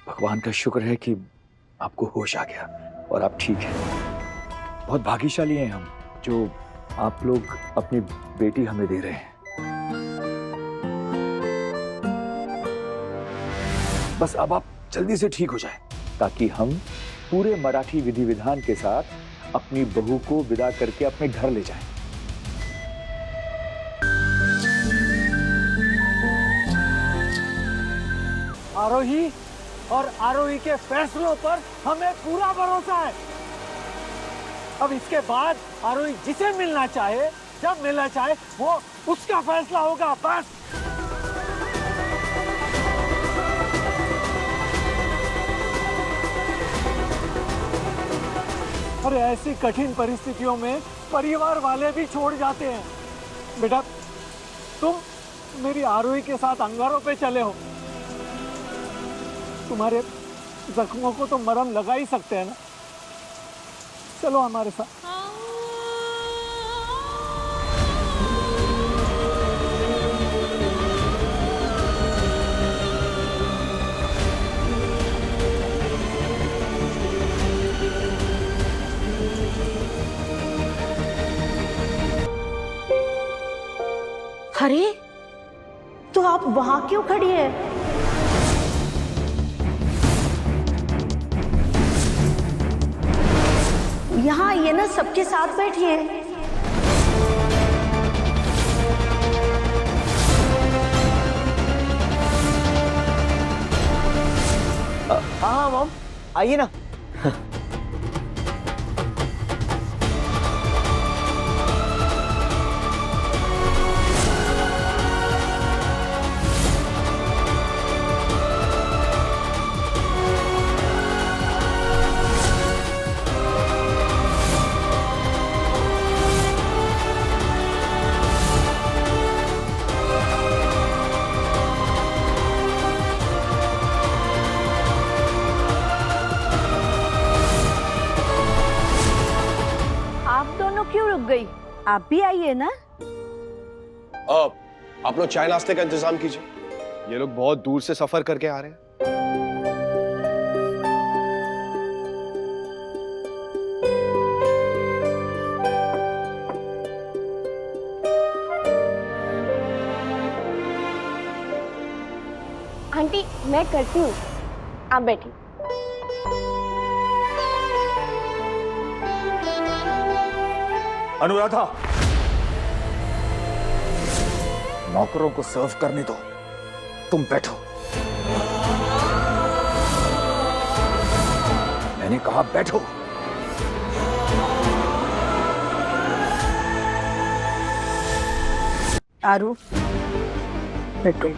भगवान का शुक्र है कि आपको होश आ गया और आप ठीक हैं। बहुत भाग्यशाली हैं हम जो आप लोग अपनी बेटी हमें दे रहे हैं। बस अब आप जल्दी से ठीक हो जाएं ताकि हम पूरे मराठी विधि विधान के साथ अपनी बहू को विदा करके अपने घर ले जाएं। आरोही और आरोही के फैसलों पर हमें पूरा भरोसा है। अब इसके बाद आरोही जिसे मिलना चाहे, जब मिलना चाहे, वो उसका फैसला होगा। बस अरे ऐसी कठिन परिस्थितियों में परिवार वाले भी छोड़ जाते हैं। बेटा, तुम मेरी आरोही के साथ अंगारों पे चले हो। तुम्हारे जख्मों को तो मरहम लगा ही सकते हैं ना। चलो हमारे साथ। अरे, तो आप वहां क्यों खड़ी है? यहाँ ये ना सबके साथ बैठी है। हाँ मॉम, आइए ना। गई, आप भी आइए ना। आप लोग चाय नाश्ते का इंतजाम कीजिए। ये लोग बहुत दूर से सफर करके आ रहे हैं। आंटी, मैं करती हूँ, आप बैठिए। अनुराधा, नौकरों को सर्व करने दो, तुम बैठो। मैंने कहा बैठो। आरू, बैठो।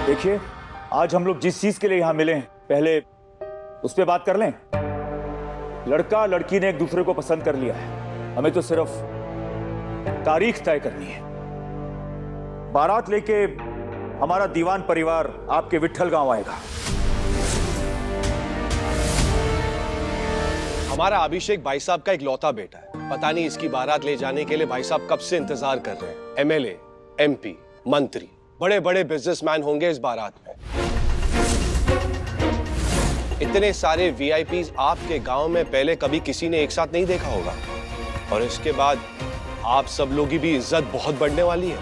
देखिए, आज हम लोग जिस चीज के लिए यहां मिले हैं, पहले उस पे बात कर लें। लड़का लड़की ने एक दूसरे को पसंद कर लिया है, हमें तो सिर्फ तारीख तय करनी है। बारात लेके हमारा दीवान परिवार आपके विट्ठल गांव आएगा। हमारा अभिषेक भाई साहब का एक लौता बेटा है। पता नहीं इसकी बारात ले जाने के लिए भाई साहब कब से इंतजार कर रहे हैं। एमएलए, एमपी, मंत्री, बड़े बड़े बिजनेसमैन होंगे इस बारात में। इतने सारे वीआईपीज आपके गांव में पहले कभी किसी ने एक साथ नहीं देखा होगा। और इसके बाद आप सब लोगों की भी इज्जत बहुत बढ़ने वाली है।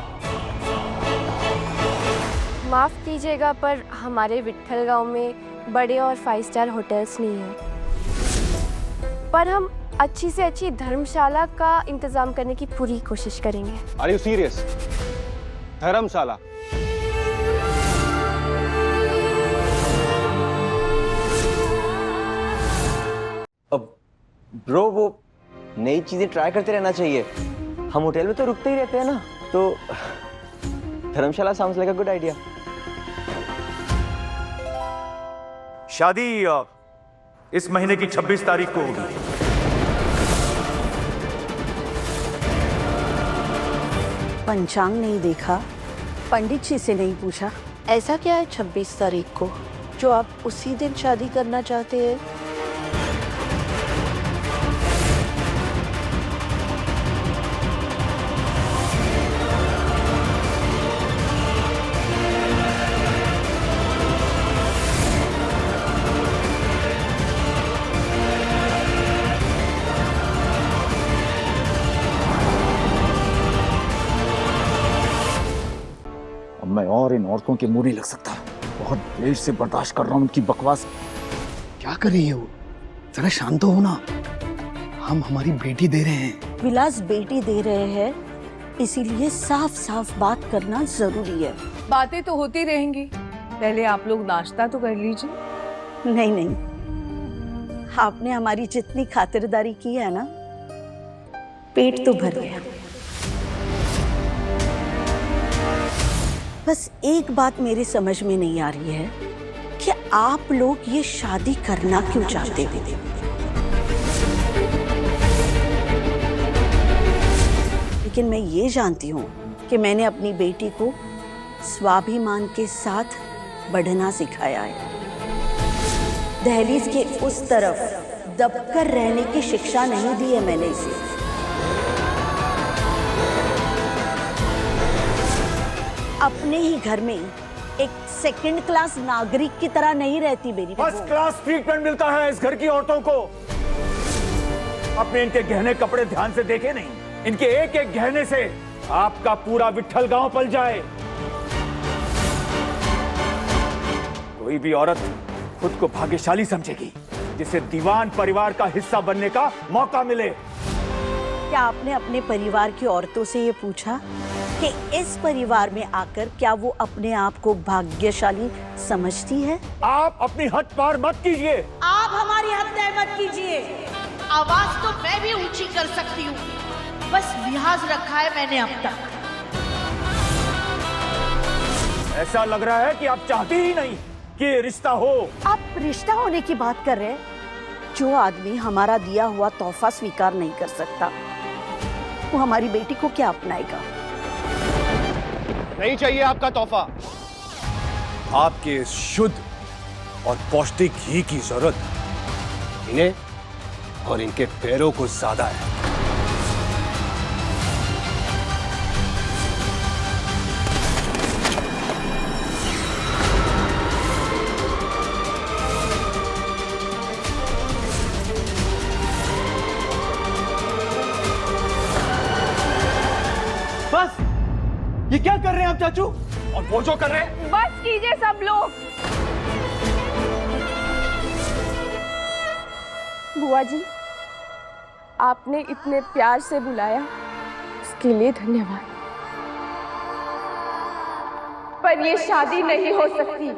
माफ कीजिएगा, पर हमारे विट्ठल गांव में बड़े और 5 स्टार होटल्स नहीं हैं। पर हम अच्छी से अच्छी धर्मशाला का इंतजाम करने की पूरी कोशिश करेंगे। Are you serious? Dharamshala? Bro, वो नई चीजें ट्राई करते रहना चाहिए। हम होटल में तो रुकते ही रहते हैं ना, तो Dharamshala sounds like a good idea. शादी इस महीने की 26 तारीख को होगी। पंचांग नहीं देखा, पंडित जी से नहीं पूछा। ऐसा क्या है 26 तारीख को जो आप उसी दिन शादी करना चाहते हैं? मैं और इन औरतों के मुंह नहीं लग सकता। बहुत देर से बर्दाश्त कर रहा हूँ उनकी बकवास। क्या कर रही है वो? जरा शांत हो ना। हम हमारी बेटी दे रहे हैं। विलास बेटी दे रहे हैं, इसीलिए साफ साफ बात करना जरूरी है। बातें तो होती रहेंगी, पहले आप लोग नाश्ता तो कर लीजिए। नहीं नहीं, आपने हमारी जितनी खातिरदारी की है ना, पेट तो भर गया। बस एक बात मेरे समझ में नहीं आ रही है कि आप लोग ये शादी करना क्यों चाहते हो। लेकिन मैं ये जानती हूँ कि मैंने अपनी बेटी को स्वाभिमान के साथ बढ़ना सिखाया है। दहलीज के उस तरफ दबकर रहने की शिक्षा नहीं दी है मैंने इसे। अपने ही घर में एक सेकंड क्लास नागरिक की तरह नहीं रहती मेरी बहू। फर्स्ट क्लास ट्रीटमेंट मिलता है इस घर की औरतों को। आपने इनके गहने कपड़े ध्यान से देखे नहीं? इनके एक एक गहने से आपका पूरा विट्ठल गांव पल जाए। कोई भी औरत खुद को भाग्यशाली समझेगी जिसे दीवान परिवार का हिस्सा बनने का मौका मिले। क्या आपने अपने परिवार की औरतों से ये पूछा कि इस परिवार में आकर क्या वो अपने आप को भाग्यशाली समझती है? आप अपनी हद पार मत कीजिए। आप हमारी हद तय मत कीजिए। आवाज तो मैं भी ऊंची कर सकती हूँ, बस लिहाज रखा है मैंने अब तक। ऐसा लग रहा है कि आप चाहती ही नहीं कि रिश्ता हो। आप रिश्ता होने की बात कर रहे हैं? जो आदमी हमारा दिया हुआ तोहफा स्वीकार नहीं कर सकता, वो हमारी बेटी को क्या अपनाएगा? नहीं चाहिए आपका तोहफा। आपके इस शुद्ध और पौष्टिक घी की जरूरत इन्हें और इनके पैरों को ज्यादा है। बस, ये क्या कर रहे हैं आप चाचू? और वो जो कर रहे हैं, बस कीजिए सब लोग। बुआ जी, आपने इतने प्यार से बुलाया, उसके लिए धन्यवाद। पर ये शादी नहीं हो सकती।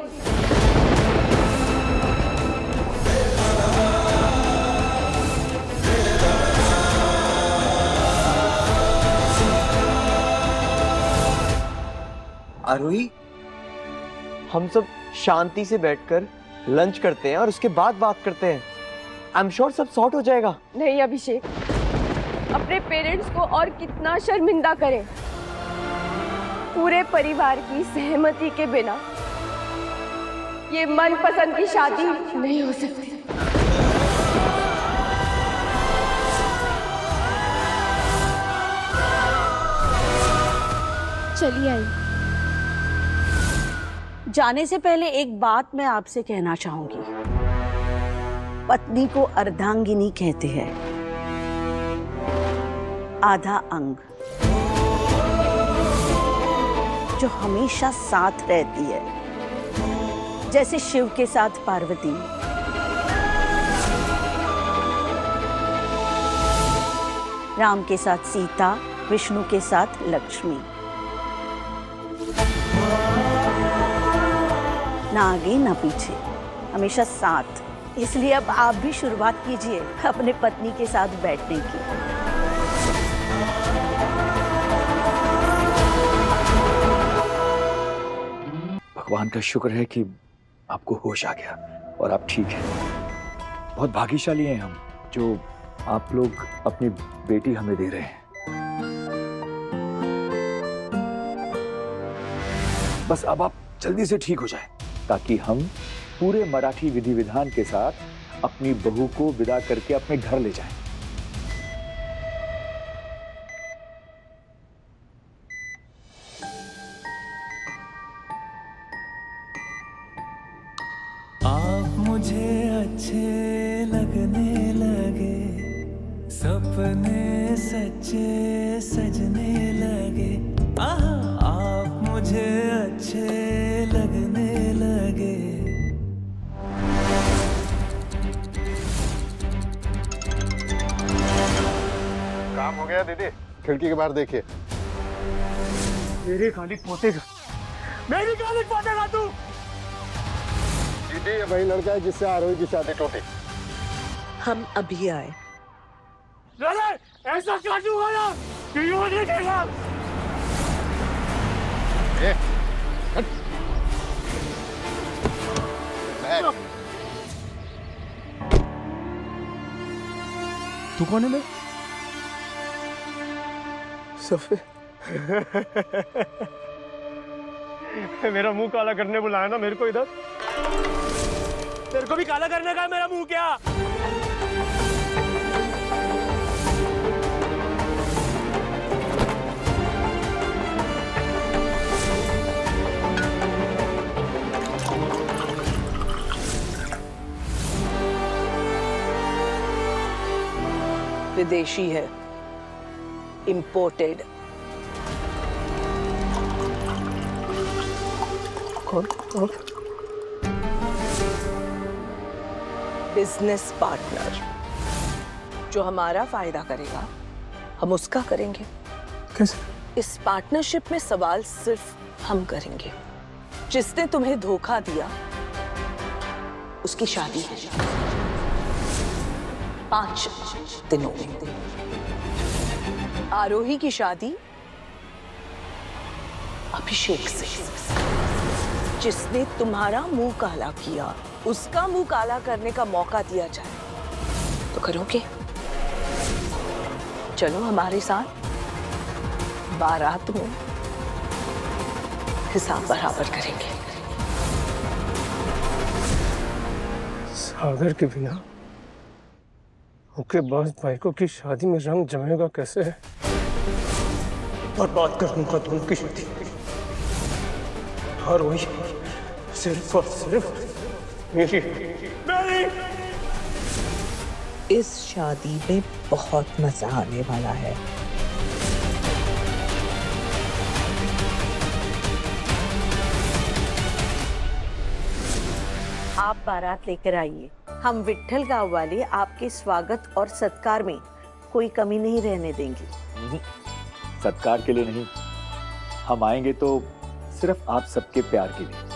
आरोही, हम सब शांति से बैठकर लंच करते हैं और उसके बाद बात करते हैं। आई एम श्योर सब सॉर्ट हो जाएगा। नहीं अभिषेक, अपने पेरेंट्स को और कितना शर्मिंदा करें। पूरे परिवार की सहमति के बिना ये मनपसंद की शादी नहीं हो सकती। चलिए आइए। जाने से पहले एक बात मैं आपसे कहना चाहूंगी। पत्नी को अर्धांगिनी कहते हैं, आधा अंग, जो हमेशा साथ रहती है, जैसे शिव के साथ पार्वती, राम के साथ सीता, विष्णु के साथ लक्ष्मी। ना आगे ना पीछे, हमेशा साथ। इसलिए अब आप भी शुरुआत कीजिए अपने पत्नी के साथ बैठने की। भगवान का शुक्र है कि आपको होश आ गया और आप ठीक हैं। बहुत भाग्यशाली हैं हम जो आप लोग अपनी बेटी हमें दे रहे हैं। बस अब आप जल्दी से ठीक हो जाएं ताकि हम पूरे मराठी विधि विधान के साथ अपनी बहू को विदा करके अपने घर ले जाएं। आप मुझे अच्छे लगने लगे, सपने सच्चे सजने लगे। आप मुझे अच्छे गया दीदी, खिड़की के बाहर देखिए। मेरी गाली पोतेगा, मेरी गाली पोतेगा तू। दीदी ये वही लड़का है जिससे आरोही की शादी टूटी। हम अभी आए। ऐसा काटूंगा ना कि यूं देखेगा। तू कौन है? मैं सफे मेरा मुंह काला करने बुलाया ना मेरे को इधर। तेरे को भी काला करने का है मेरा मुंह क्या? विदेशी है, इंपोर्टेड। कौन? Business partner. जो हमारा फायदा करेगा हम उसका करेंगे। कैसे? इस पार्टनरशिप में सवाल सिर्फ हम करेंगे। जिसने तुम्हें धोखा दिया उसकी शादी है 5 दिनों में। आरोही की शादी अभिषेक से। जिसने तुम्हारा मुंह काला किया उसका मुंह काला करने का मौका दिया जाए तो करोगे? चलो हमारे साथ बारात में हिसाब बराबर करेंगे। सागर के बिना मुक्केबाज भाइयों की शादी में रंग जमेगा कैसे? बर्बाद कर दूंगा दोनों की शादी। और वही सिर्फ और सिर्फ मेरी। इस शादी में बहुत मजा आने वाला है। आप बारात लेकर आइए। हम विट्ठल गांव वाले आपके स्वागत और सत्कार में कोई कमी नहीं रहने देंगे। सत्कार के लिए नहीं, हम आएंगे तो सिर्फ आप सबके प्यार के लिए।